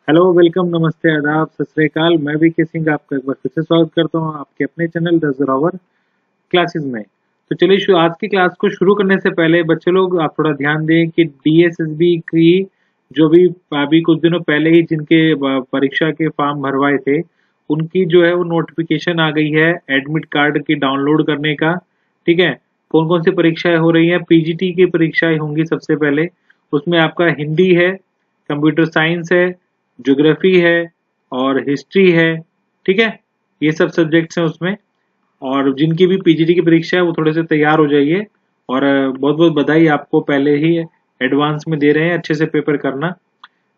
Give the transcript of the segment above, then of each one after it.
Hello, welcome, नमस्ते, आदाब, सत श्री अकाल। मैं वीके सिंह आपका एक बार फिर से स्वागत करता हूँ आपके अपने चैनल द ज़ोरावर क्लासेस में। तो चलिए आज की क्लास को शुरू करने से पहले बच्चे लोग आप थोड़ा ध्यान दें कि डीएसएसबी की जो भी अभी कुछ दिनों पहले ही जिनके परीक्षा के फॉर्म भरवाए थे, उनकी जो है वो नोटिफिकेशन आ गई है एडमिट कार्ड की डाउनलोड करने का। ठीक है, कौन कौन सी परीक्षाएं हो रही हैं? पीजीटी की परीक्षाएं होंगी सबसे पहले। उसमें आपका हिंदी है, कंप्यूटर साइंस है, ज्योग्राफी है और हिस्ट्री है। ठीक है, ये सब सब्जेक्ट्स हैं उसमें। और जिनकी भी पीजीटी की परीक्षा है वो थोड़े से तैयार हो जाइए। और बहुत बहुत बधाई आपको, पहले ही एडवांस में दे रहे हैं, अच्छे से पेपर करना।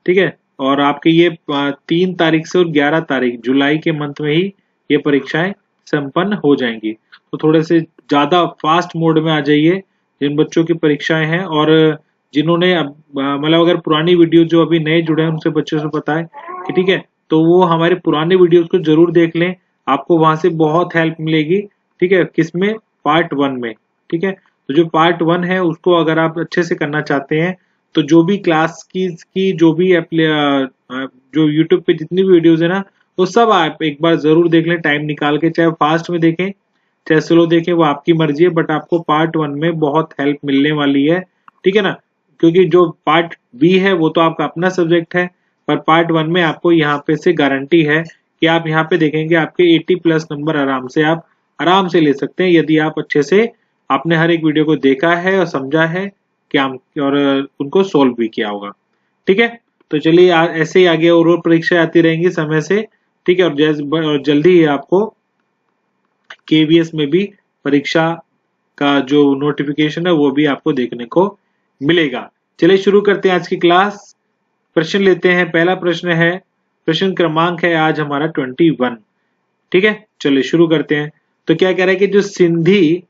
ठीक है, और आपके ये 3 तारीख से और 11 तारीख जुलाई के मंथ में ही ये परीक्षाएं संपन्न हो जाएंगी। तो थोड़े से ज्यादा फास्ट मोड में आ जाइए जिन बच्चों की परीक्षाएं हैं। और जिन्होंने मतलब अगर पुरानी वीडियो जो अभी नए जुड़े हैं उनसे बच्चों से पता है कि ठीक है, तो वो हमारे पुराने वीडियोस को जरूर देख लें, आपको वहां से बहुत हेल्प मिलेगी। ठीक है, किसमें? पार्ट 1 में। ठीक है, तो जो पार्ट 1 है उसको अगर आप अच्छे से करना चाहते हैं तो जो भी क्लास की जो भी जो यूट्यूब पे जितनी भी वीडियोस है ना, वो सब आप एक बार जरूर देख लें टाइम निकाल के। चाहे फास्ट में देखें चाहे स्लो देखें, वो आपकी मर्जी है, बट आपको पार्ट 1 में बहुत हेल्प मिलने वाली है। ठीक है ना, क्योंकि जो पार्ट बी है वो तो आपका अपना सब्जेक्ट है, पर पार्ट 1 में आपको यहाँ पे से गारंटी है कि आप यहाँ पे देखेंगे आपके 80+ नंबर आराम से ले सकते हैं, यदि आप अच्छे से आपने हर एक वीडियो को देखा है और समझा है क्या और उनको सोल्व भी किया होगा। ठीक है, तो चलिए ऐसे ही आगे और परीक्षाएं आती रहेंगी समय से। ठीक है, और जल्दी ही आपको केवीएस में भी परीक्षा का जो नोटिफिकेशन है वो भी आपको देखने को मिलेगा। चलिए शुरू करते हैं आज की क्लास। प्रश्न लेते हैं। पहला प्रश्न है, प्रश्न क्रमांक है आज हमारा 21। ठीक है, चलिए शुरू करते हैं। तो क्या कह रहा है कि जो सिंधी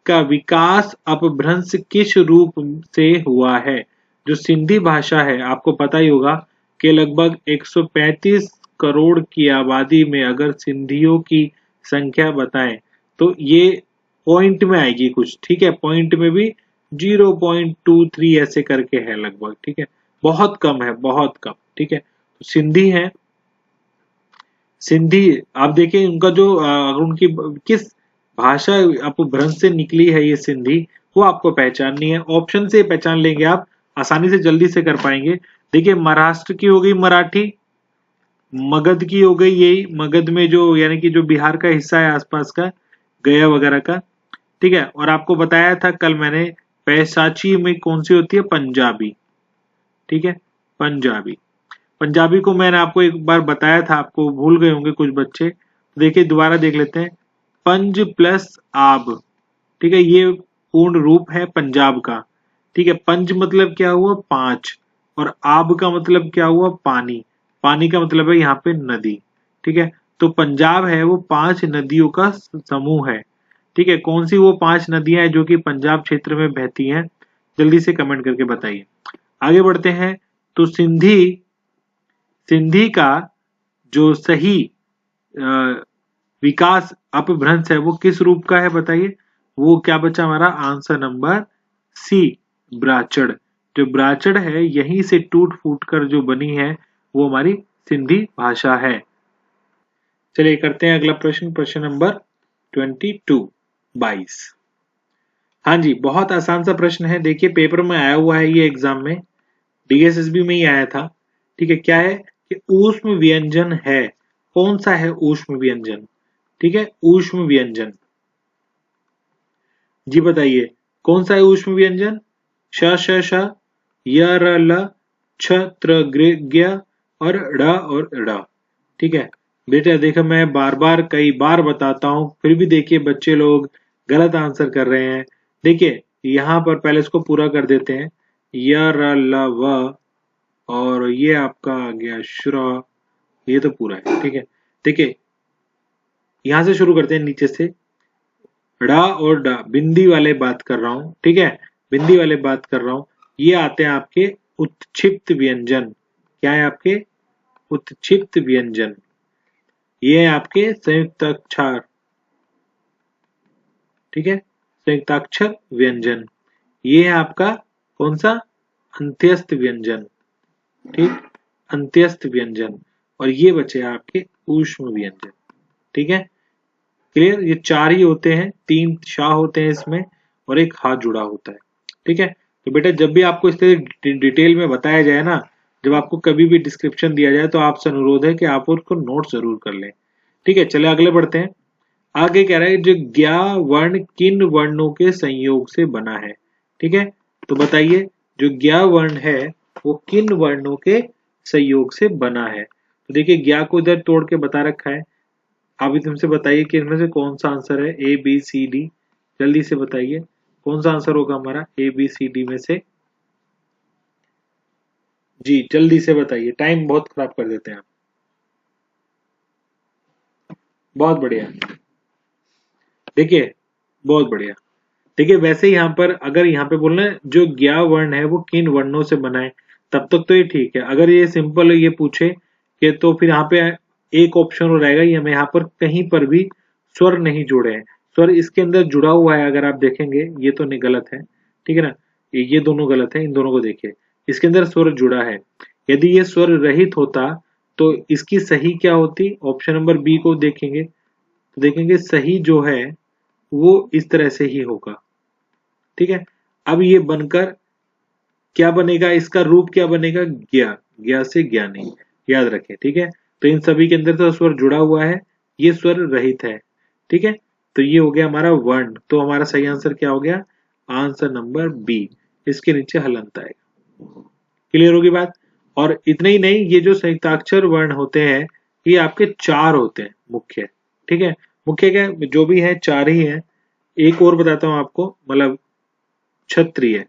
का विकास अपभ्रंश किस रूप से हुआ है? जो सिंधी भाषा है, आपको पता ही होगा कि लगभग 135 करोड़ की आबादी में अगर सिंधियों की संख्या बताएं तो ये पॉइंट में आएगी कुछ। ठीक है, पॉइंट में भी 0.23 ऐसे करके है लगभग। ठीक है, बहुत कम है, बहुत कम। ठीक है, तो सिंधी है। सिंधी आप देखिए उनका जो अगर उनकी किस भाषा अपभ्रंश से निकली है ये सिंधी, वो आपको पहचाननी है। ऑप्शन से पहचान लेंगे आप, आसानी से जल्दी से कर पाएंगे। देखिए, महाराष्ट्र की हो गई मराठी, मगध की हो गई, यही मगध में जो यानी कि जो बिहार का हिस्सा है आसपास का, गया वगैरह का। ठीक है, और आपको बताया था कल मैंने, पैसाची में कौन सी होती है? पंजाबी। ठीक है, पंजाबी। पंजाबी को मैंने आपको एक बार बताया था, आपको भूल गए होंगे कुछ बच्चे, तो देखिए दोबारा देख लेते हैं। पंज प्लस आब। ठीक है, ये पूर्ण रूप है पंजाब का। ठीक है, पंज मतलब क्या हुआ? 5, और आब का मतलब क्या हुआ? पानी। पानी का मतलब है यहाँ पे नदी। ठीक है, तो पंजाब है वो 5 नदियों का समूह है। ठीक है, कौन सी वो 5 नदियां हैं जो कि पंजाब क्षेत्र में बहती हैं? जल्दी से कमेंट करके बताइए। आगे बढ़ते हैं। तो सिंधी सिंधी का जो सही विकास अपभ्रंश है वो किस रूप का है बताइए? वो क्या बचा हमारा? आंसर नंबर सी, ब्राचड़। जो ब्राचड़ है यहीं से टूट फूट कर जो बनी है वो हमारी सिंधी भाषा है। चलिए करते हैं अगला प्रश्न, प्रश्न नंबर 22। हाँ जी, बहुत आसान सा प्रश्न है। देखिए पेपर में आया हुआ है, ये एग्जाम में डीएसएसबी में ही आया था। ठीक है, क्या है कि ऊष्म व्यंजन है। कौन सा है ऊष्म व्यंजन? ठीक है, ऊष्म व्यंजन, जी बताइए कौन सा है ऊष्म व्यंजन? श श श, य र ल, छ त्र ग्र और ड़। ठीक है बेटा, देखो मैं बार बार कई बार बताता हूं, फिर भी देखिए बच्चे लोग गलत आंसर कर रहे हैं। देखिए यहाँ पर पहले इसको पूरा कर देते हैं। य र ल व, और ये आपका आ गया श्र, ये तो पूरा है। ठीक है, देखिए यहां से शुरू करते हैं नीचे से। ड़ा और डा, बिंदी वाले बात कर रहा हूं। ठीक है, बिंदी वाले बात कर रहा हूं। ये आते हैं आपके उत्क्षिप्त व्यंजन। क्या है आपके? उत्क्षिप्त व्यंजन। ये है आपके संयुक्ताक्षर। ठीक है, संयुक्ताक्षर व्यंजन। ये है आपका कौन सा? अंत्यस्थ व्यंजन। ठीक, अंत्यस्थ व्यंजन, और ये बचे आपके ऊष्म व्यंजन। ठीक है, क्लियर। ये 4 ही होते हैं, 3 शाह होते हैं इसमें और एक हा जुड़ा होता है। ठीक है, तो बेटा जब भी आपको इस तरह डिटेल में बताया जाए ना, जब आपको कभी भी डिस्क्रिप्शन दिया जाए, तो आपसे अनुरोध है कि आप उसको नोट जरूर कर लें। ठीक है, चले आगे बढ़ते हैं। आगे कह रहा है जो ज्ञा वर्ण किन वर्णों के संयोग से बना है। ठीक है, तो बताइए जो ज्ञा वर्ण है वो किन वर्णों के संयोग से बना है। तो देखिए ज्ञा को इधर तोड़ के बता रखा है। अभी तुमसे बताइए कि इनमें से कौन सा आंसर है, ए बी सी डी। जल्दी से बताइए कौन सा आंसर होगा हमारा ए बी सी डी में से। जी जल्दी से बताइए, टाइम बहुत खराब कर देते हैं आप। बहुत बढ़िया, देखिए बहुत बढ़िया। देखिए वैसे यहाँ पर अगर यहाँ पे बोलना है जो ज्ञा वर्ण है वो किन वर्णों से बना है, तब तक तो ये ठीक है। अगर ये सिंपल ये पूछे कि तो फिर यहाँ पे एक ऑप्शन हो रहेगा, ये हमें यहाँ पर कहीं पर भी स्वर नहीं जुड़े हैं। स्वर इसके अंदर जुड़ा हुआ है, अगर आप देखेंगे ये तो नहीं, गलत है। ठीक है ना, ये दोनों गलत है, इन दोनों को देखिए। इसके अंदर स्वर जुड़ा है, यदि ये स्वर रहित होता तो इसकी सही क्या होती, ऑप्शन नंबर बी को देखेंगे तो देखेंगे सही जो है वो इस तरह से ही होगा। ठीक है, अब ये बनकर क्या बनेगा, इसका रूप क्या बनेगा, ज्ञा, ज्ञा से ज्ञानी, याद रखें। ठीक है, तो इन सभी के अंदर तो स्वर जुड़ा हुआ है, ये स्वर रहित है। ठीक है, तो ये हो गया हमारा वर्ण। तो हमारा सही आंसर क्या हो गया, आंसर नंबर बी। इसके नीचे हलंत आएगा। क्लियर होगी बात। और इतना ही नहीं, ये जो संयुक्ताक्षर वर्ण होते हैं ये आपके 4 होते हैं मुख्य। ठीक है, मुख्य क्या जो भी है 4 ही है। एक और बताता हूं आपको, मतलब क्षत्रिय।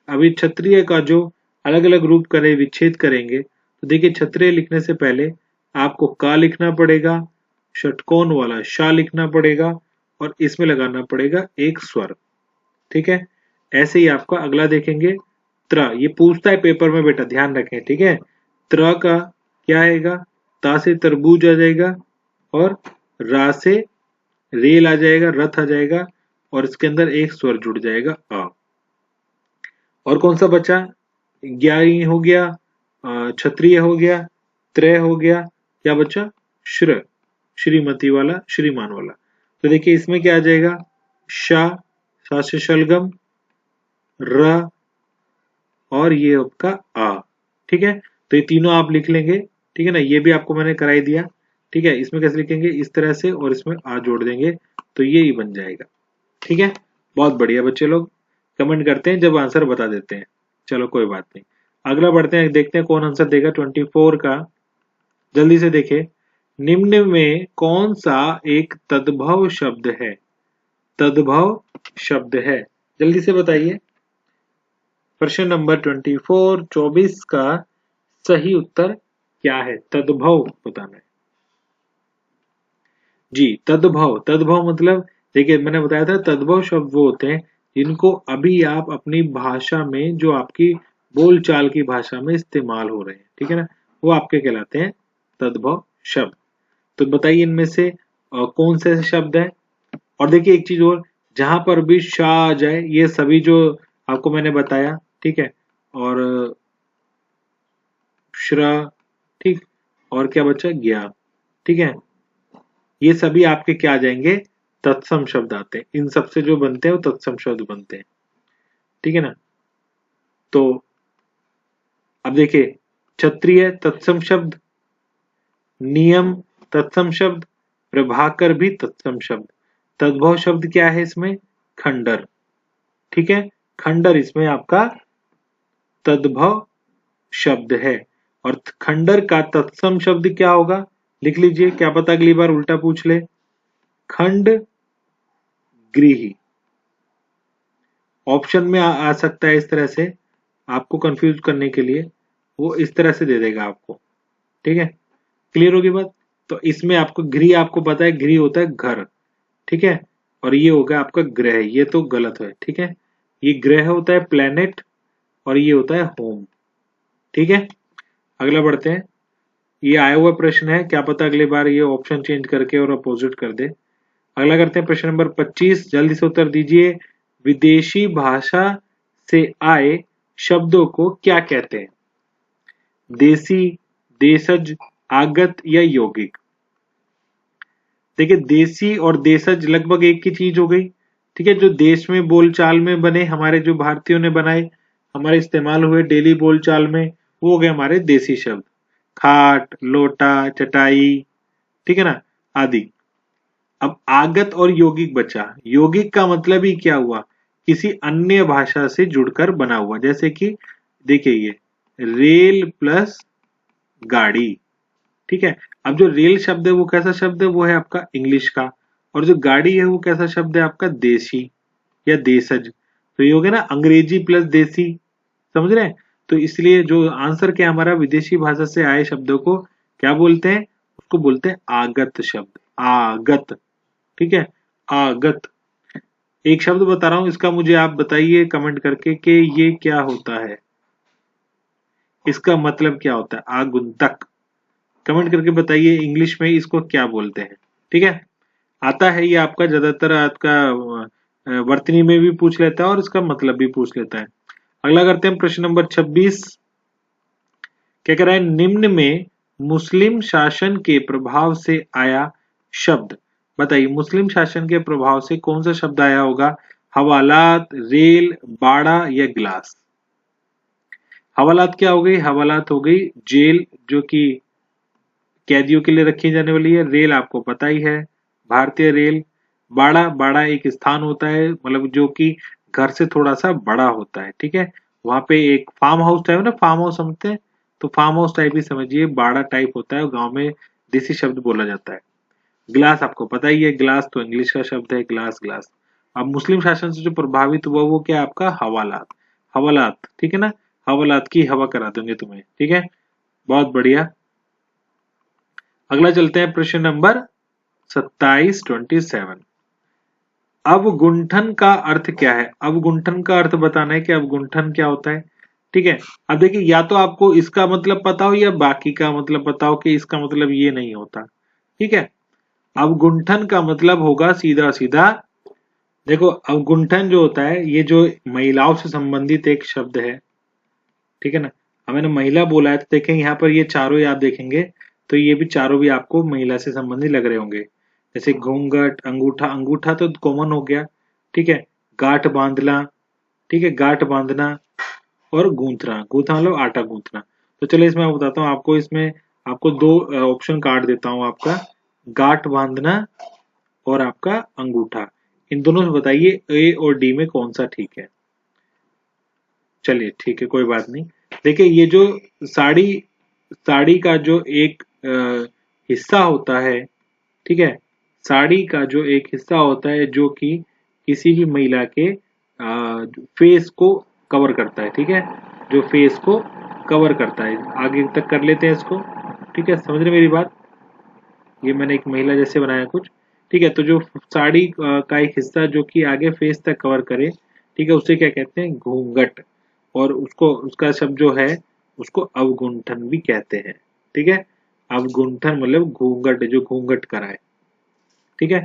अभी क्षत्रिय का जो अलग अलग रूप करे विच्छेद करेंगे, तो देखिए क्षत्रिय लिखने से पहले आपको का लिखना पड़ेगा, षटकोण वाला शा लिखना पड़ेगा और इसमें लगाना पड़ेगा एक स्वर। ठीक है, ऐसे ही आपका अगला देखेंगे त्र। ये पूछता है पेपर में बेटा, ध्यान रखें। ठीक है, त्र का क्या आएगा, ता से तरबूज आ जाएगा और रा से रेल आ जाएगा, रथ आ जाएगा और इसके अंदर एक स्वर जुड़ जाएगा आ। और कौन सा बचा, ज्ञानी हो गया, क्षत्रिय हो गया, त्रय हो गया, क्या बचा, श्र, श्रीमती वाला, श्रीमान वाला। तो देखिए इसमें क्या आ जाएगा, शा, सा से शलगम, र और ये आपका आ। ठीक है, तो ये तीनों आप लिख लेंगे। ठीक है ना, ये भी आपको मैंने कराई दिया। ठीक है, इसमें कैसे लिखेंगे, इस तरह से और इसमें आ जोड़ देंगे तो ये ही बन जाएगा। ठीक है, बहुत बढ़िया बच्चे लोग कमेंट करते हैं जब आंसर बता देते हैं। चलो कोई बात नहीं, अगला बढ़ते हैं, देखते हैं कौन आंसर देगा 24 का। जल्दी से देखें, निम्न में कौन सा एक तद्भव शब्द है, तद्भव शब्द है, जल्दी से बताइए। प्रश्न नंबर 24 का सही उत्तर क्या है, तद्भव बताना है। जी तद्भव, तद्भव मतलब देखिए मैंने बताया था तद्भव शब्द वो होते हैं जिनको अभी आप अपनी भाषा में, जो आपकी बोलचाल की भाषा में इस्तेमाल हो रहे हैं, ठीक है ना, वो आपके कहलाते हैं तद्भव शब्द। तो बताइए इनमें से कौन से शब्द है। और देखिए एक चीज और, जहां पर भी शा आ जाए, ये सभी जो आपको मैंने बताया, ठीक है, और श्र, ठीक, और क्या बचा, ज्ञा, ठीक है, ये सभी आपके क्या आ जाएंगे, तत्सम शब्द आते हैं। इन सबसे जो बनते हैं वो तत्सम शब्द बनते हैं। ठीक है ना, तो अब देखिए क्षत्रिय तत्सम शब्द, नियम तत्सम शब्द, प्रभाकर भी तत्सम शब्द। तद्भव शब्द क्या है इसमें, खंडर। ठीक है, खंडर इसमें आपका तद्भव शब्द है। और खंडर का तत्सम शब्द क्या होगा, लिख लीजिए, क्या पता अगली बार उल्टा पूछ ले, खंड गृही। ऑप्शन में आ सकता है इस तरह से, आपको कंफ्यूज करने के लिए वो इस तरह से दे देगा आपको। ठीक है, क्लियर होगी बात। तो इसमें आपको गृह, आपको पता है गृह होता है घर, ठीक है, और ये होगा आपका ग्रह, ये तो गलत है। ठीक है, ये ग्रह होता है प्लेनेट और ये होता है होम। ठीक है, अगला बढ़ते हैं। ये आया हुआ प्रश्न है, क्या पता अगली बार ये ऑप्शन चेंज करके और अपोजिट कर दे। अगला करते हैं प्रश्न नंबर 25, जल्दी से उत्तर दीजिए। विदेशी भाषा से आए शब्दों को क्या कहते हैं, देसी, देशज, आगत या यौगिक। देखिए देसी और देशज लगभग एक ही चीज हो गई। ठीक है, जो देश में बोलचाल में बने, हमारे जो भारतीयों ने बनाए, हमारे इस्तेमाल हुए डेली बोलचाल में, वो हो गए हमारे देसी शब्द। खाट, लोटा, चटाई, ठीक है ना, आदि। अब आगत और यौगिक बचा। यौगिक का मतलब ही क्या हुआ, किसी अन्य भाषा से जुड़कर बना हुआ। जैसे कि देखिए ये रेल प्लस गाड़ी। ठीक है, अब जो रेल शब्द है वो कैसा शब्द है, वो है आपका इंग्लिश का। और जो गाड़ी है वो कैसा शब्द है आपका, देशी या देशज। तो ये हो गया ना अंग्रेजी प्लस देसी, समझ रहे हैं। तो इसलिए जो आंसर क्या है हमारा, विदेशी भाषा से आए शब्दों को क्या बोलते हैं, उसको बोलते हैं आगत शब्द। आगत, ठीक है, आगत। एक शब्द बता रहा हूं, इसका मुझे आप बताइए कमेंट करके कि ये क्या होता है, इसका मतलब क्या होता है। आगुंतक, कमेंट करके बताइए इंग्लिश में इसको क्या बोलते हैं। ठीक है, आता है ये आपका, ज्यादातर आपका वर्तनी में भी पूछ लेता है और इसका मतलब भी पूछ लेता है। अगला करते हैं प्रश्न नंबर 26। क्या कह रहा है, निम्न में मुस्लिम शासन के प्रभाव से आया शब्द बताइए। मुस्लिम शासन के प्रभाव से कौन सा शब्द आया होगा, हवालात, रेल, बाड़ा या गिलास। हवालात क्या हो गई, हवालात हो गई जेल, जो कि कैदियों के लिए रखी जाने वाली है। रेल आपको पता ही है, भारतीय रेल। बाड़ा, बाड़ा एक स्थान होता है, मतलब जो कि घर से थोड़ा सा बड़ा होता है। ठीक है, वहां पे एक फार्म हाउस टाइप ना, फार्म हाउस समझते हैं, तो फार्म हाउस टाइप ही समझिए, बाड़ा टाइप होता है, गांव में देसी शब्द बोला जाता है। गिलास आपको पता ही है, गिलास तो इंग्लिश का शब्द है, गिलास, गिलास। अब मुस्लिम शासन से जो प्रभावित हुआ वो क्या है आपका, हवालात। हवालात, ठीक है ना, हवालात की हवा करा देंगे तुम्हें। ठीक है, बहुत बढ़िया। अगला चलते हैं प्रश्न नंबर 27। अवगुंठन का अर्थ क्या है। अवगुंठन का अर्थ बताना है कि अवगुंठन क्या होता है। ठीक है, अब देखिए या तो आपको इसका मतलब पता हो या बाकी का मतलब पता हो कि इसका मतलब ये नहीं होता। ठीक है, अवगुंठन का मतलब होगा सीधा सीधा, देखो अवगुंठन जो होता है ये जो महिलाओं से संबंधित एक शब्द है। ठीक है ना, अब मैंने महिला बोला है तो देखें यहाँ पर ये चारों ही आप देखेंगे तो ये भी चारों भी आपको महिला से संबंधित लग रहे होंगे। जैसे घूंघट, अंगूठा, अंगूठा तो कॉमन हो गया। ठीक है, गांठ बांधना, ठीक है, गांठ बांधना, और गूंथना, गूंथना मतलब आटा गूंथना। तो चलो इसमें मैं बताता हूँ आपको, इसमें आपको दो ऑप्शन काट देता हूँ आपका, गांठ बांधना और आपका अंगूठा। इन दोनों से बताइए ए और डी में कौन सा ठीक है। चलिए ठीक है, कोई बात नहीं। देखिए ये जो साड़ी, साड़ी का जो एक हिस्सा होता है, ठीक है, साड़ी का जो एक हिस्सा होता है जो कि किसी भी महिला के फेस को कवर करता है। ठीक है, जो फेस को कवर करता है, आगे तक कर लेते हैं इसको। ठीक है, समझ रहे मेरी बात, ये मैंने एक महिला जैसे बनाया कुछ। ठीक है, तो जो साड़ी का एक हिस्सा जो कि आगे फेस तक कवर करे, ठीक है, उसे क्या कहते हैं, घूंघट। और उसको, उसका शब्द जो है उसको अवगुंठन भी कहते हैं। ठीक है, अवगुंठन मतलब घूंघट, जो घूंघट कराए। ठीक है,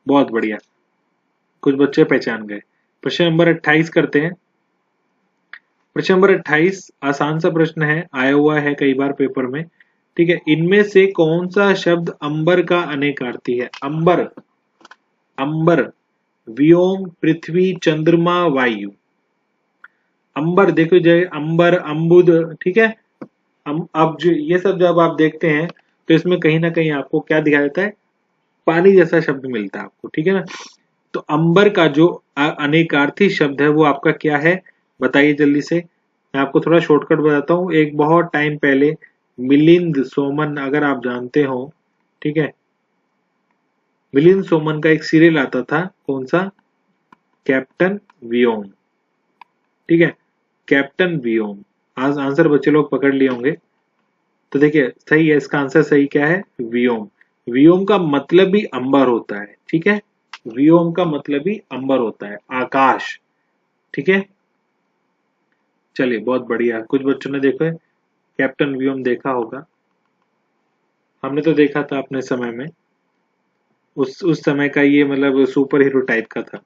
बहुत बढ़िया, कुछ बच्चे पहचान गए। प्रश्न नंबर 28 करते हैं। प्रश्न नंबर 28 आसान सा प्रश्न है, आया हुआ है कई बार पेपर में। ठीक है, इनमें से कौन सा शब्द अंबर का अनेकार्थी है। अंबर, अंबर, व्योम, पृथ्वी, चंद्रमा, वायु। अंबर देखो, जय अंबर, अम्बुद, ठीक है। अब जो ये सब जब आप देखते हैं तो इसमें कहीं ना कहीं आपको क्या दिखाई देता है, पानी जैसा शब्द मिलता है आपको। ठीक है ना, तो अंबर का जो अनेकार्थी शब्द है वो आपका क्या है, बताइए जल्दी से। मैं आपको थोड़ा शॉर्टकट बताता हूँ। एक बहुत टाइम पहले मिलिंद सोमन, अगर आप जानते हो, ठीक है, मिलिंद सोमन का एक सीरियल आता था, कौन सा, कैप्टन व्योम। ठीक है, कैप्टन व्योम। आज आंसर बच्चे लोग पकड़ लिए होंगे। तो देखिए सही है, इसका आंसर सही क्या है, व्योम। व्योम का मतलब भी अंबर होता है। ठीक है, व्योम का मतलब भी अंबर होता है, आकाश। ठीक है, चलिए बहुत बढ़िया, कुछ बच्चों ने देखो कैप्टन व्योम देखा होगा, हमने तो देखा था अपने समय में, उस समय का ये मतलब सुपर हीरो टाइप का था।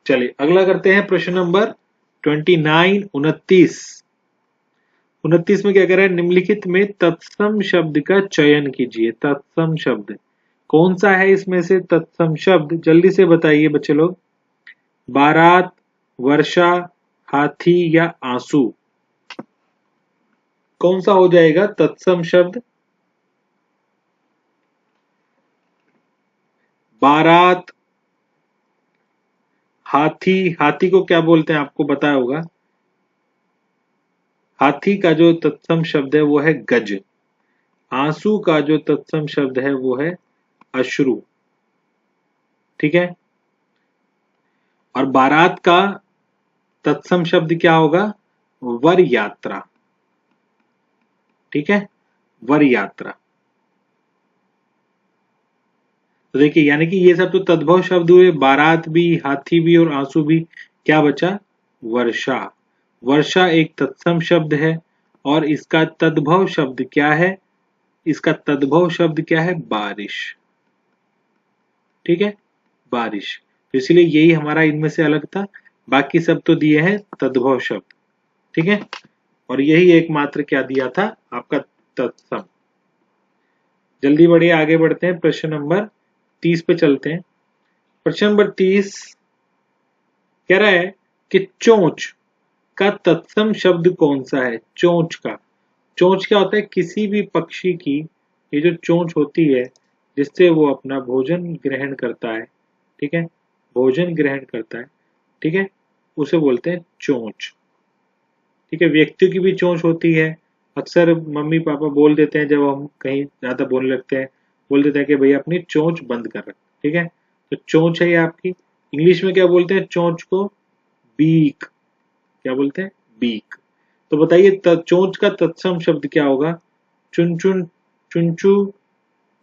चलिए अगला करते हैं प्रश्न नंबर 29, 29। 29 में क्या कह रहा है, निम्नलिखित में तत्सम शब्द का चयन कीजिए। तत्सम शब्द कौन सा है इसमें से तत्सम शब्द, जल्दी से बताइए बच्चे लोग। बारात, वर्षा, हाथी या आंसू, कौन सा हो जाएगा तत्सम शब्द? बारात, हाथी, हाथी को क्या बोलते हैं आपको पता होगा। हाथी का जो तत्सम शब्द है वो है गज। आंसू का जो तत्सम शब्द है वो है अश्रु। ठीक है, और बारात का तत्सम शब्द क्या होगा, वर यात्रा। ठीक है, वर यात्रा। तो देखिए यानी कि ये सब तो तद्भव शब्द हुए, बारात भी, हाथी भी और आंसू भी। क्या बचा, वर्षा। वर्षा एक तत्सम शब्द है और इसका तद्भव शब्द क्या है, इसका तद्भव शब्द क्या है, बारिश। ठीक है, बारिश। तो इसलिए यही हमारा इनमें से अलग था, बाकी सब तो दिए हैं तद्भव शब्द। ठीक है, और यही एकमात्र क्या दिया था आपका तत्सम। जल्दी बढ़िए, आगे बढ़ते हैं, प्रश्न नंबर 30 पे चलते हैं। प्रश्न नंबर 30 कह रहा है कि चोंच का तत्सम शब्द कौन सा है। चोंच का, चोंच क्या होता है, किसी भी पक्षी की ये जो चोंच होती है जिससे वो अपना भोजन ग्रहण करता है। ठीक है, भोजन ग्रहण करता है। ठीक है, उसे बोलते हैं चोंच। ठीक है, व्यक्तियों की भी चोंच होती है। अक्सर मम्मी पापा बोल देते हैं जब हम कहीं ज्यादा बोलने लगते हैं, बोल देते हैं कि भैया अपनी चोंच बंद कर रख। ठीक है, तो चोंच है ये आपकी। इंग्लिश में क्या बोलते हैं चोंच को, बीक। क्या बोलते हैं, बीक। तो बताइए चोंच का तत्सम शब्द क्या होगा, चुन चुन, चुनचू,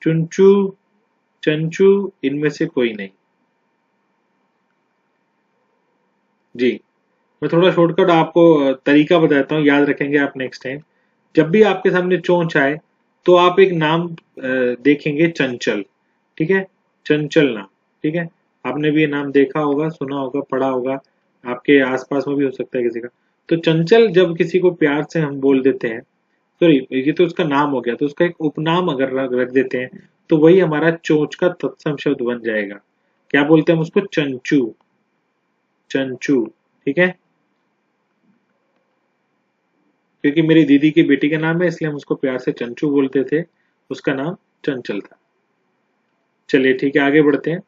चुनचू, चंचू, इनमें से कोई नहीं। जी, मैं थोड़ा शॉर्टकट आपको तरीका बताता हूँ, याद रखेंगे आप नेक्स्ट टाइम। जब भी आपके सामने चोंच आए तो आप एक नाम देखेंगे, चंचल। ठीक है, चंचल नाम। ठीक है, आपने भी ये नाम देखा होगा, सुना होगा, पढ़ा होगा, आपके आसपास में भी हो सकता है किसी का। तो चंचल जब किसी को प्यार से हम बोल देते हैं, सॉरी ये तो उसका नाम हो गया, तो उसका एक उपनाम अगर रख देते हैं तो वही हमारा चोंच का तत्सम शब्द बन जाएगा। क्या बोलते हैं हम उसको, चंचू, चंचू। ठीक है, क्योंकि मेरी दीदी की बेटी का नाम है इसलिए हम उसको प्यार से चंचू बोलते थे, उसका नाम चंचल था। चलिए ठीक है, आगे बढ़ते हैं।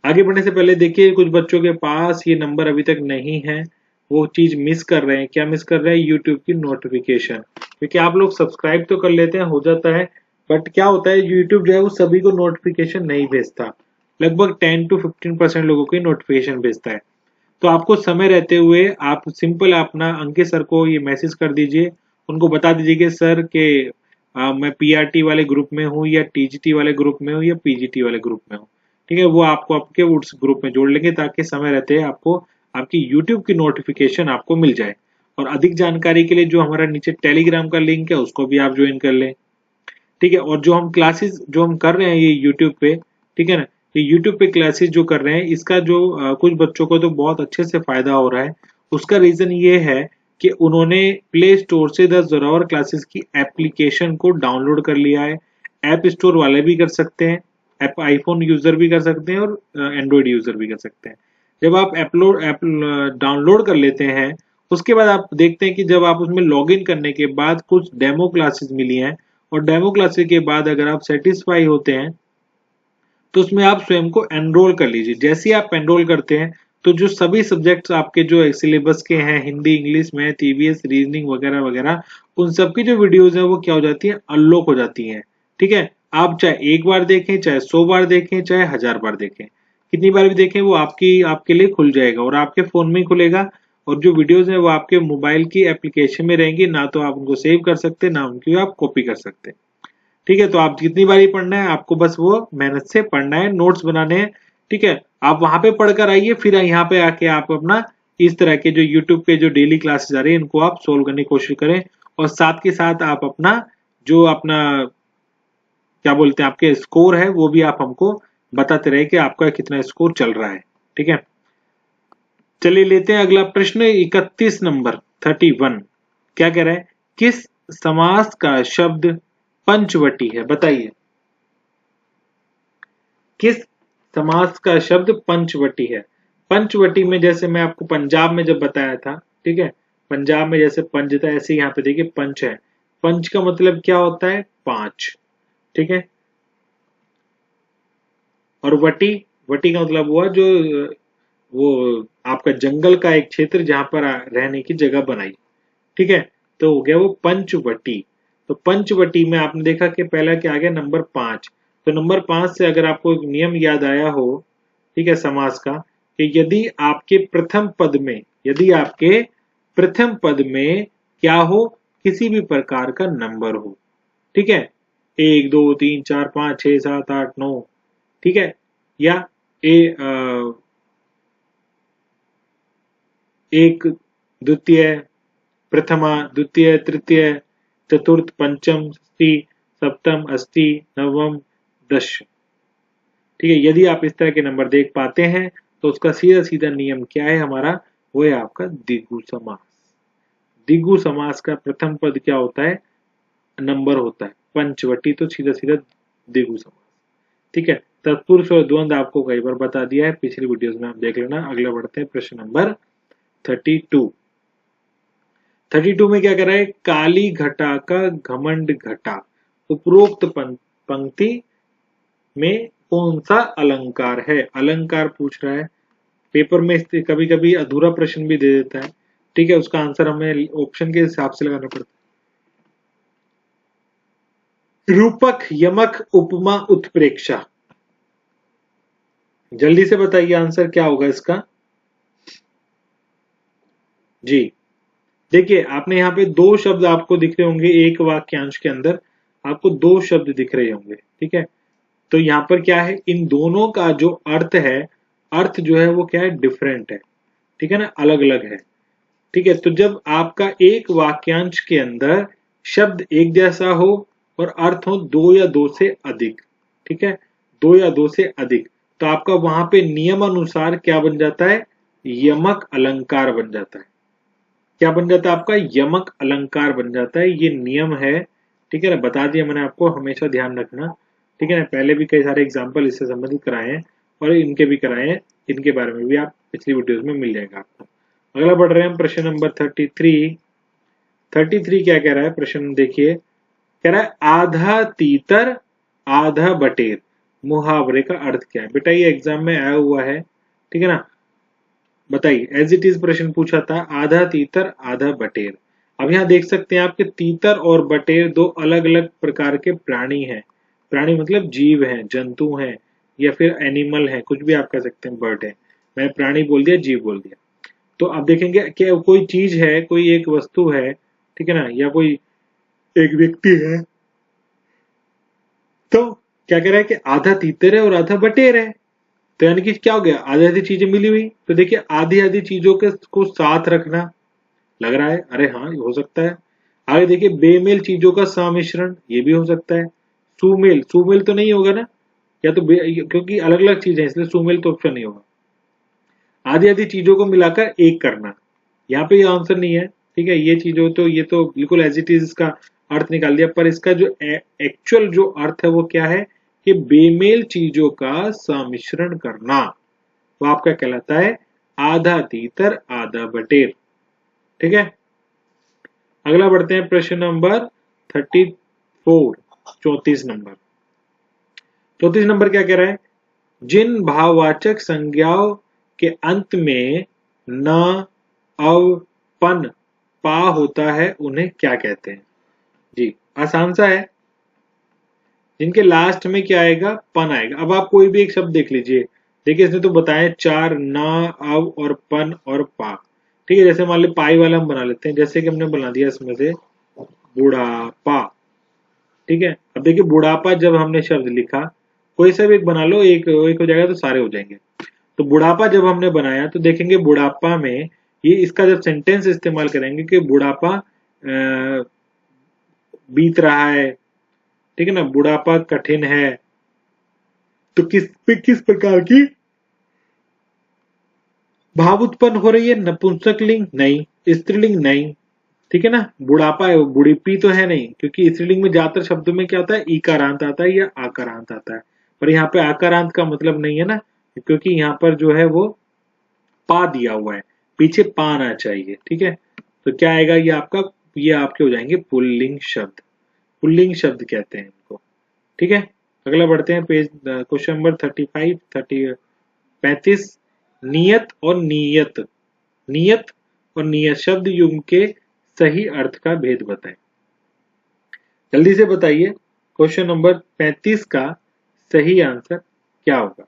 आगे बढ़ने से पहले देखिए कुछ बच्चों के पास ये नंबर अभी तक नहीं है, वो चीज मिस कर रहे हैं। क्या मिस कर रहे हैं, यूट्यूब की नोटिफिकेशन। क्योंकि आप लोग सब्सक्राइब तो कर लेते हैं, हो जाता है, बट क्या होता है यूट्यूब जो है वो सभी को नोटिफिकेशन नहीं भेजता, लगभग 10 to 15% लोगों को नोटिफिकेशन भेजता है। तो आपको समय रहते हुए आप सिंपल अपना अंकित सर को ये मैसेज कर दीजिए, उनको बता दीजिए कि सर के मैं पीआरटी वाले ग्रुप में हूँ या टीजीटी वाले ग्रुप में हूँ या पीजीटी वाले ग्रुप में हूँ। ठीक है, वो आपको आपके उस ग्रुप में जोड़ लेंगे ताकि समय रहते आपको आपकी यूट्यूब की नोटिफिकेशन आपको मिल जाए। और अधिक जानकारी के लिए जो हमारा नीचे टेलीग्राम का लिंक है उसको भी आप ज्वाइन कर लें। ठीक है, और जो हम क्लासेस जो हम कर रहे हैं ये यूट्यूब पे, ठीक है ना, ये यूट्यूब पे क्लासेस जो कर रहे हैं इसका जो कुछ बच्चों को तो बहुत अच्छे से फायदा हो रहा है। उसका रीजन ये है कि उन्होंने प्ले स्टोर से द जोरावर क्लासेस की एप्लीकेशन को डाउनलोड कर लिया है। ऐप स्टोर वाले भी कर सकते हैं, ऐप आईफोन यूजर भी कर सकते हैं और एंड्रॉइड यूजर भी कर सकते हैं। जब आप ऐप डाउनलोड कर लेते हैं उसके बाद आप देखते हैं कि जब आप उसमें लॉगिन करने के बाद कुछ डेमो क्लासेस मिली हैं, और डेमो क्लासेस के बाद अगर आप सेटिस्फाई होते हैं तो उसमें आप स्वयं को एनरोल कर लीजिए। जैसे ही आप एनरोल करते हैं तो जो सभी सब्जेक्ट्स आपके जो सिलेबस के हैं, Hindi, English, math, EVS, reasoning वगैरह वगैरह, उन सबकी जो वीडियोज है वो क्या हो जाती है, अनलॉक हो जाती हैं। ठीक है, आप चाहे एक बार देखें, चाहे 100 बार देखें, चाहे 1000 बार देखें, कितनी बार भी देखें वो आपके लिए खुल जाएगा और आपके फोन में ही खुलेगा। और जो वीडियोज है वो आपके मोबाइल की एप्लीकेशन में रहेंगी, ना तो आप उनको सेव कर सकते, ना उनकी आप कॉपी कर सकते। ठीक है, तो आप कितनी बार ही पढ़ना है, आपको बस वो मेहनत से पढ़ना है, नोट्स बनाने हैं। ठीक है, आप वहां पे पढ़कर आइए, फिर यहाँ पे आके आप अपना इस तरह के जो यूट्यूब पे जो डेली क्लासेस आ रही है इनको आप सोल्व करने की कोशिश करें। और साथ के साथ आप अपना जो अपना क्या बोलते हैं आपके स्कोर है वो भी आप हमको बताते रहे कि आपका कितना स्कोर चल रहा है। ठीक है, चलिए लेते हैं अगला प्रश्न 31 नंबर 31। क्या कह रहा है किस समास का शब्द पंचवटी है? बताइए, किस समास का शब्द पंचवटी है? पंचवटी में जैसे मैं आपको पंजाब में जब बताया था, ठीक है, पंजाब में जैसे पंच था, ऐसे यहाँ पे देखिए पंच है। पंच का मतलब क्या होता है? पांच, ठीक है। और वटी, वटी का मतलब हुआ जो वो आपका जंगल का एक क्षेत्र जहां पर रहने की जगह बनाई, ठीक है। तो हो गया वो पंचवटी। तो पंचवटी में आपने देखा कि पहला क्या आ गया? नंबर 5। तो नंबर 5 से अगर आपको एक नियम याद आया हो, ठीक है, समास का, कि यदि आपके प्रथम पद में, यदि आपके प्रथम पद में क्या हो? किसी भी प्रकार का नंबर हो, ठीक है, 1 2 3 4 5 6 7 8 9, ठीक है, या एक द्वितीय, प्रथमा, द्वितीय, तृतीय, चतुर्थ, पंचम, षष्ठी, सप्तम, अष्टी, नवम, दश, ठीक है। यदि आप इस तरह के नंबर देख पाते हैं तो उसका सीधा सीधा नियम क्या है हमारा? वो है आपका द्विगु समास। द्विगु समास का प्रथम पद क्या होता है? नंबर होता है। पंचवटी तो सीधा सीधा द्विगु समास, ठीक है। तत्पुरुष और द्वंद आपको कई बार बता दिया है, पिछली वीडियोस में आप देख लेना। अगला बढ़ते हैं प्रश्न नंबर 32। 32 में क्या कर रहा है? काली घटा का घमंड घटा। उपरोक्त पंक्ति में कौन सा अलंकार है? अलंकार पूछ रहा है पेपर में। कभी कभी अधूरा प्रश्न भी दे देता है, ठीक है, उसका आंसर हमें ऑप्शन के हिसाब से लगाना पड़ता है। रूपक, यमक, उपमा, उत्प्रेक्षा। जल्दी से बताइए आंसर क्या होगा इसका। जी, देखिए आपने यहाँ पे दो शब्द आपको दिख रहे होंगे, एक वाक्यांश के अंदर आपको दो शब्द दिख रहे होंगे, ठीक है। तो यहाँ पर क्या है? इन दोनों का जो अर्थ है, अर्थ जो है वो क्या है? डिफरेंट है, ठीक है ना, अलग अलग है, ठीक है। तो जब आपका एक वाक्यांश के अंदर शब्द एक जैसा हो और अर्थ हो दो या दो से अधिक, ठीक है, दो या दो से अधिक, तो आपका वहां पे नियम अनुसार क्या बन जाता है? यमक अलंकार बन जाता है। क्या बन जाता है आपका? यमक अलंकार बन जाता है। ये नियम है, ठीक है ना, बता दिया मैंने आपको, हमेशा ध्यान रखना, ठीक है ना। पहले भी कई सारे एग्जाम्पल इससे संबंधित कराए हैं और इनके भी कराए हैं, इनके बारे में भी आप पिछली वीडियोस में मिल जाएगा आपको। अगला बढ़ रहे हैं प्रश्न नंबर 33। 33 क्या कह रहा है प्रश्न? देखिए, कह रहा है आधा तीतर आधा बटेर, मुहावरे का अर्थ क्या है? बेटा ये एग्जाम में आया हुआ है, ठीक है ना। बताइए, एज इट इज प्रश्न पूछा था, आधा तीतर आधा बटेर। अब यहाँ देख सकते हैं आपके तीतर और बटेर दो अलग अलग प्रकार के प्राणी हैं। प्राणी मतलब जीव हैं, जंतु हैं, या फिर एनिमल है, कुछ भी आप कह सकते हैं, बर्ड है। मैं प्राणी बोल दिया, जीव बोल दिया। तो आप देखेंगे कि कोई चीज है, कोई एक वस्तु है, ठीक है ना, या कोई एक व्यक्ति है, तो क्या कह रहा है कि आधा तीतर है और आधा बटेर है। तो यानी कि क्या हो गया? आधी आधी चीजें मिली हुई। तो देखिए आधी आधी चीजों के को साथ रखना लग रहा है, अरे हाँ ये हो सकता है। आगे देखिए बेमेल चीजों का सम्मिश्रण, ये भी हो सकता है। सुमेल, सुमेल तो नहीं होगा ना, या तो क्योंकि अलग अलग चीजें इसलिए सुमेल तो ऑप्शन नहीं होगा। आधी आधी चीजों को मिलाकर एक करना, यहाँ पे ये आंसर नहीं है, ठीक है। ये चीजों तो ये तो बिल्कुल एज इट इज इसका अर्थ निकाल दिया, पर इसका जो एक्चुअल जो अर्थ है वो क्या है कि बेमेल चीजों का सम्मिश्रण करना, वो आपका कहलाता है आधा तीतर आधा बटेर, ठीक है। अगला बढ़ते हैं प्रश्न नंबर 34। 34 नंबर, 34 नंबर क्या कह रहा है? जिन भाववाचक संज्ञाओं के अंत में न, अव, पन, पा होता है उन्हें क्या कहते हैं? जी आसान सा है। जिनके लास्ट में क्या आएगा? पन आएगा। अब आप कोई भी एक शब्द देख लीजिए, देखिए इसने तो बताया चार, न, अव और पन और पा, ठीक है। जैसे मान ली पाई वाला हम बना लेते हैं, जैसे कि हमने बना दिया इसमें से बुढ़ापा, ठीक है। अब देखिए बुढ़ापा जब हमने शब्द लिखा, कोई सा भी एक बना लो, एक एक हो जाएगा तो सारे हो जाएंगे। तो बुढ़ापा जब हमने बनाया तो देखेंगे बुढ़ापा में ये इसका जब सेंटेंस इस्तेमाल करेंगे कि बुढ़ापा बीत रहा है, ठीक है ना, बुढ़ापा कठिन है, तो किस प्रकार की भाव उत्पन्न हो रही है? नपुंसक लिंग नहीं, स्त्रीलिंग नहीं, ठीक है ना। बुढ़ापा है, बुढ़िपी तो है नहीं, क्योंकि स्त्रीलिंग में ज्यादातर शब्दों में क्या होता है, ईकारांत आता है या आकारांत आता है, पर यहाँ पे आकारांत का मतलब नहीं है ना, क्योंकि यहाँ पर जो है वो पा दिया हुआ है, पीछे पा आना चाहिए। ठीक है, तो क्या आएगा ये आपका, ये आपके हो जाएंगे पुल्लिंग शब्द, पुल्लिंग शब्द कहते हैं इनको। ठीक है, अगला बढ़ते हैं पेज, क्वेश्चन नंबर 35 नियत और नियत, नियत और नियत शब्द युग्म के सही अर्थ का भेद बताएं। जल्दी से बताइए, क्वेश्चन नंबर 35 का सही आंसर क्या होगा।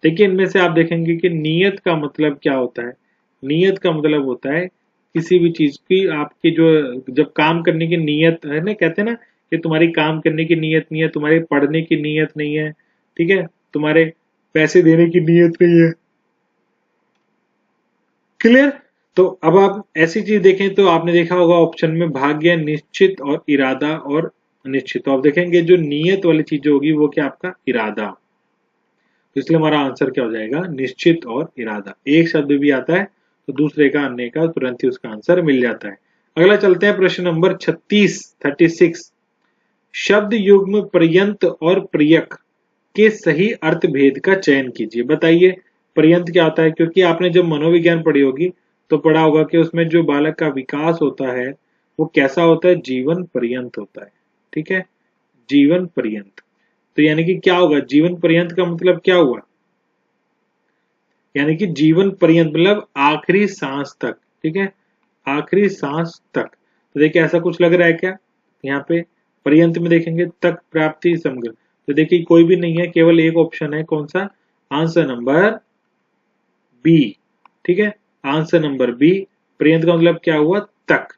देखिए, इनमें से आप देखेंगे कि नियत का मतलब क्या होता है। नियत का मतलब होता है किसी भी चीज की आपकी जो, जब काम करने की नियत है ना, कहते हैं ना कि तुम्हारी काम करने की नियत नहीं है, तुम्हारे पढ़ने की नियत नहीं है, ठीक है, तुम्हारे पैसे देने की नियत नहीं है। क्लियर। तो अब आप ऐसी चीज देखें तो आपने देखा होगा ऑप्शन में भाग्य, निश्चित और इरादा और अनिश्चित। तो आप देखेंगे जो नियत वाली चीज होगी वो क्या, आपका इरादा। तो इसलिए हमारा आंसर क्या हो जाएगा, निश्चित और इरादा। एक शब्द भी आता है तो दूसरे का अन्य का तुरंत ही उसका आंसर मिल जाता है। अगला चलते हैं प्रश्न नंबर 36 शब्द युग्म पर्यंत और प्रियक के सही अर्थ भेद का चयन कीजिए। बताइए पर्यंत क्या होता है, क्योंकि आपने जब मनोविज्ञान पढ़ी होगी तो पढ़ा होगा कि उसमें जो बालक का विकास होता है वो कैसा होता है, जीवन पर्यंत होता है। ठीक है, जीवन पर्यंत। तो यानी कि क्या होगा, जीवन पर्यंत का मतलब क्या हुआ, यानी कि जीवन पर्यंत मतलब आखिरी सांस तक। ठीक है, आखिरी सांस तक। तो देखिए ऐसा कुछ लग रहा है क्या, यहाँ पे पर्यंत में देखेंगे तक, प्राप्ति, समग्र। तो देखिए कोई भी नहीं है, केवल एक ऑप्शन है, कौन सा, आंसर नंबर बी। ठीक है, आंसर नंबर बी। पर्यंत का मतलब क्या हुआ, तक,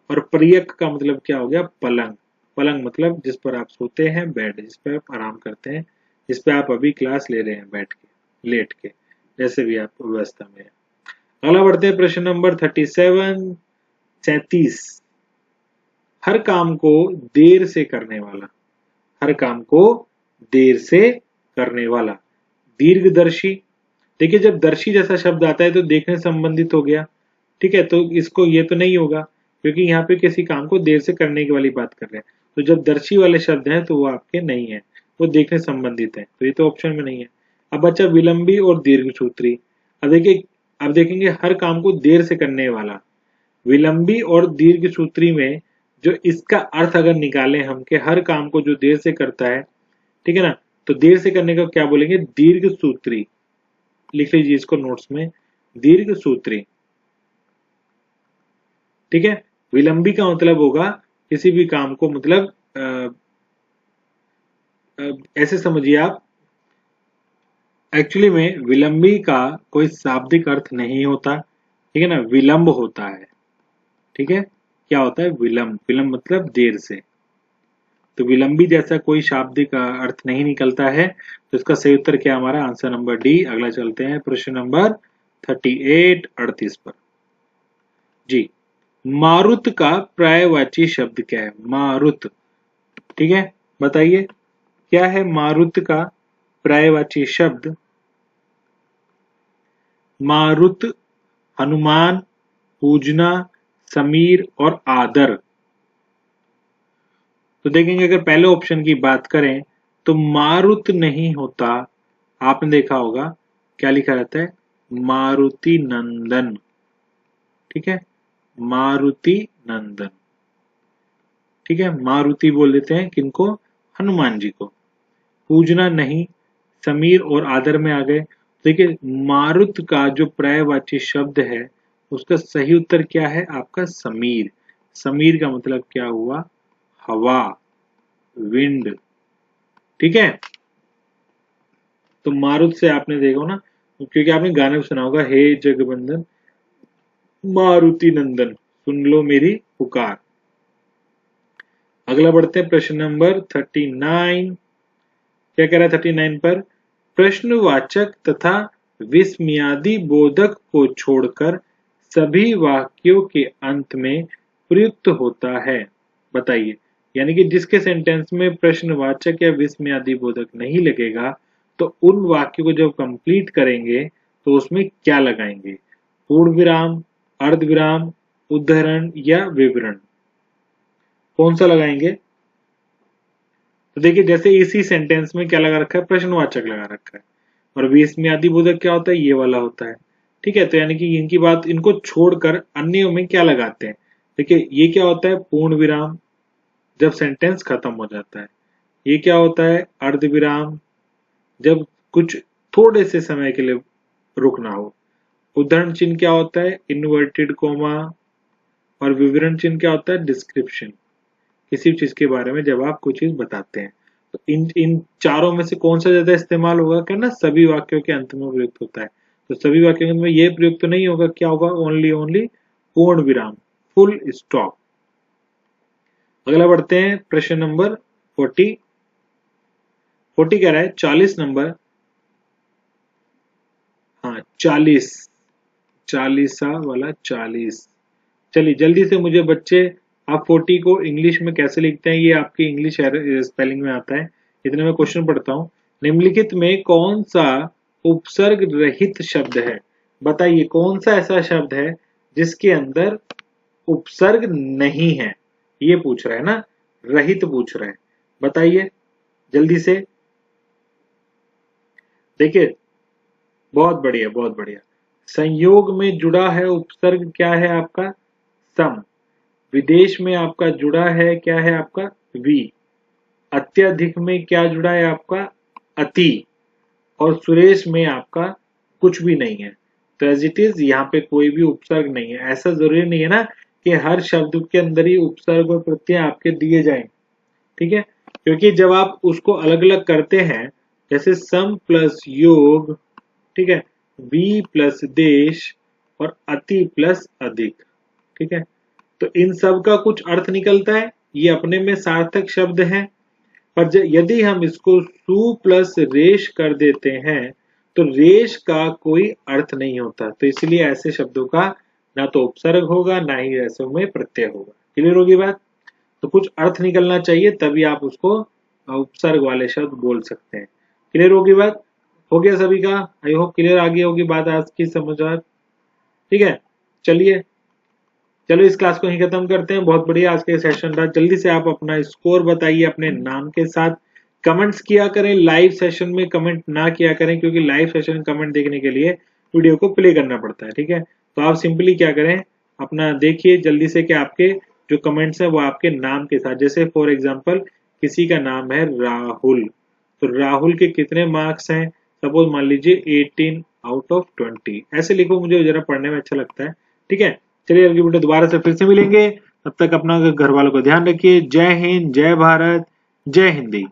और प्रियक का मतलब क्या हो गया, पलंग। पलंग मतलब जिस पर आप सोते हैं, बेड, जिस पर आप आराम करते हैं, जिस पे आप अभी क्लास ले रहे हैं बैठ के, लेट के, जैसे भी आप व्यवस्था में है। अगला बढ़ते हैं प्रश्न नंबर 37 हर काम को देर से करने वाला, हर काम को देर से करने वाला, दीर्घदर्शी। देखिए जब दर्शी जैसा शब्द आता है तो देखने से संबंधित हो गया। ठीक है, तो इसको ये तो नहीं होगा, क्योंकि यहाँ पे किसी काम को देर से करने की वाली बात कर रहे हैं। तो जब दर्शी वाले शब्द हैं तो वो आपके नहीं है, वो देखने से संबंधित है, तो ये तो ऑप्शन में नहीं है। अब बच्चा विलंबी और दीर्घसूत्री। अब देखिए, अब देखेंगे हर काम को देर से करने वाला, विलंबी और दीर्घसूत्री में जो इसका अर्थ अगर निकालें हम कि हर काम को जो देर से करता है, ठीक है ना, तो देर से करने का क्या बोलेंगे, दीर्घसूत्री। लिख लीजिए इसको नोट्स में, दीर्घसूत्री। ठीक है, विलंबी का मतलब होगा किसी भी काम को, मतलब ऐसे समझिए आप, एक्चुअली में विलंबी का कोई शाब्दिक अर्थ नहीं होता, ठीक है ना, विलंब होता है। ठीक है, क्या होता है, विलंब, विलंब मतलब देर से। तो विलंबी जैसा कोई शाब्दिक अर्थ नहीं निकलता है, तो इसका सही उत्तर क्या, हमारा आंसर नंबर डी। अगला चलते हैं प्रश्न नंबर 38 पर जी। मारुत का पर्यायवाची शब्द क्या है, मारुत। ठीक है, बताइए क्या है मारुत का पर्यायवाची शब्द। मारुत, हनुमान, पूजना, समीर और आदर। तो देखेंगे अगर पहले ऑप्शन की बात करें तो मारुत नहीं होता, आपने देखा होगा क्या लिखा रहता है, मारुति नंदन। ठीक है, मारुति नंदन। ठीक है, मारुति बोल देते हैं किनको, हनुमान जी को। पूजना नहीं, समीर और आदर में आ गए। देखिए मारुत का जो पर्यायवाची शब्द है उसका सही उत्तर क्या है, आपका समीर। समीर का मतलब क्या हुआ, हवा, विंड। ठीक है, तो मारुत से आपने देखो ना, क्योंकि आपने गाने में सुना होगा, हे जगबंधन मारुति नंदन सुन लो मेरी पुकार। अगला बढ़ते हैं प्रश्न नंबर 39। क्या कह रहा है 39 पर, प्रश्नवाचक तथा विस्मयादि बोधक को छोड़कर सभी वाक्यों के अंत में प्रयुक्त होता है। बताइए, यानी कि जिसके सेंटेंस में प्रश्नवाचक या विस्मयादि बोधक नहीं लगेगा तो उन वाक्यों को जब कंप्लीट करेंगे तो उसमें क्या लगाएंगे, पूर्ण विराम, अर्ध विराम, उद्धरण या विवरण? कौन सा लगाएंगे? तो देखिए जैसे इसी सेंटेंस में क्या लगा रखा है, प्रश्नवाचक लगा रखा है, और बीच में आदिबोधक क्या होता है, ये वाला होता है। ठीक है, तो यानी कि इनकी बात, इनको छोड़कर अन्यों में क्या लगाते हैं? देखिए ये क्या होता है, पूर्ण विराम जब सेंटेंस खत्म हो जाता है। ये क्या होता है, अर्ध विराम जब कुछ थोड़े से समय के लिए रुकना हो। उद्धरण चिन्ह क्या होता है, इन्वर्टेड कोमा। और विवरण चिन्ह क्या होता है, डिस्क्रिप्शन, किसी चीज के बारे में जब आप कुछ चीज बताते हैं। तो इन इन चारों में से कौन सा ज्यादा इस्तेमाल होगा, क्या सभी वाक्यों के अंत में प्रयुक्त होता है। तो सभी वाक्यों के अंत में ये प्रयुक्त तो नहीं होगा, क्या होगा, ओनली ओनली पूर्ण विराम, फुल स्टॉप। अगला बढ़ते हैं, प्रश्न नंबर 40। 40 कह रहा है 40 नंबर, हाँ 40, 40 वाला 40। चलिए जल्दी से मुझे बच्चे, आप 40 को इंग्लिश में कैसे लिखते हैं, ये आपकी इंग्लिश स्पेलिंग में आता है, इतने में क्वेश्चन पढ़ता हूँ। निम्नलिखित में कौन सा उपसर्ग रहित शब्द है? बताइए कौन सा ऐसा शब्द है जिसके अंदर उपसर्ग नहीं है, ये पूछ रहा है ना, रहित पूछ रहा है, बताइए जल्दी से। देखिए बहुत बढ़िया, बहुत बढ़िया। संयोग में जुड़ा है उपसर्ग क्या है आपका, सम। विदेश में आपका जुड़ा है क्या है आपका, वी। अत्यधिक में क्या जुड़ा है आपका, अति। और सुरेश में आपका कुछ भी नहीं है। तो एज इट इज यहाँ पे कोई भी उपसर्ग नहीं है। ऐसा जरूरी नहीं है ना कि हर शब्द के अंदर ही उपसर्ग और प्रत्यय आपके दिए जाएं, ठीक है, क्योंकि जब आप उसको अलग अलग करते हैं, जैसे सम प्लस योग, ठीक है, वी प्लस देश और अति प्लस अधिक, ठीक है, तो इन सब का कुछ अर्थ निकलता है, ये अपने में सार्थक शब्द हैं। पर यदि हम इसको सु प्लस रेश कर देते हैं तो रेश का कोई अर्थ नहीं होता, तो इसलिए ऐसे शब्दों का ना तो उपसर्ग होगा ना ही ऐसे में प्रत्यय होगा। क्लियर होगी बात? तो कुछ अर्थ निकलना चाहिए तभी आप उसको उपसर्ग वाले शब्द बोल सकते हैं। क्लियर होगी बात? हो गया सभी का? आई होप क्लियर आ गई होगी बात आज की, समझ आ, ठीक है। चलिए, चलो इस क्लास को यहीं खत्म करते हैं। बहुत बढ़िया आज का सेशन रहा। जल्दी से आप अपना स्कोर बताइए अपने नाम के साथ, कमेंट्स किया करें। लाइव सेशन में कमेंट ना किया करें, क्योंकि लाइव सेशन कमेंट देखने के लिए वीडियो को प्ले करना पड़ता है, ठीक है। तो आप सिंपली क्या करें, अपना देखिए जल्दी से कि आपके जो कमेंट्स है वो आपके नाम के साथ, जैसे फॉर एग्जाम्पल किसी का नाम है राहुल, तो राहुल के कितने मार्क्स हैं, सपोज मान लीजिए 18 आउट ऑफ 20, ऐसे लिखो, मुझे जरा पढ़ने में अच्छा लगता है, ठीक है। चलिए अगली वीडियो दोबारा से फिर से मिलेंगे, तब तक अपना घर वालों को ध्यान रखिए। जय हिंद, जय भारत, जय हिंदी।